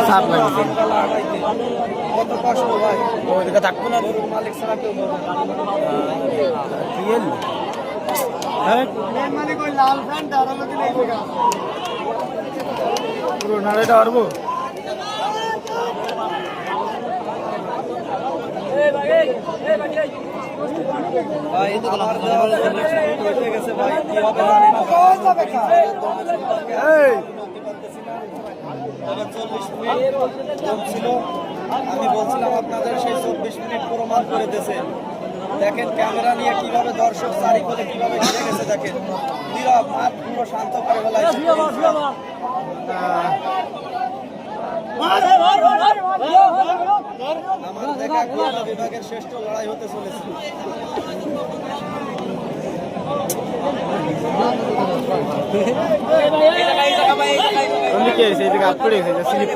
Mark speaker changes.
Speaker 1: চাপ লাগছে
Speaker 2: কত কষ্ট ভাই
Speaker 1: ওইদিকে থাকবো না
Speaker 2: গরুর মালিক ছাড়া কেউ বলবে না।
Speaker 1: কি এলি হ্যাঁ পুরো নাড়াইটা পারবো
Speaker 2: ভাই আমার দেওয়া হয়ে গেছে ভাই কি হবে জানি না
Speaker 1: এই
Speaker 2: তবে 40 মিনিট কম ছিল আমি বলছিলাম আপনাদের সেই 24 মিনিট প্রমাণ করে দিয়েছে দেখেন ক্যামেরা নিয়ে কিভাবে দর্শক সারি করে কিভাবে ঘিরে গেছে দেখেন নীরব মাঠ পুরো শান্ত করে ফেলাইছে আমার দেখা খুলনা বিভাগের শ্রেষ্ঠ লড়াই হতে চলেছে
Speaker 1: এদিকে এসে এদিকে আপ করে গেছে স্লিপ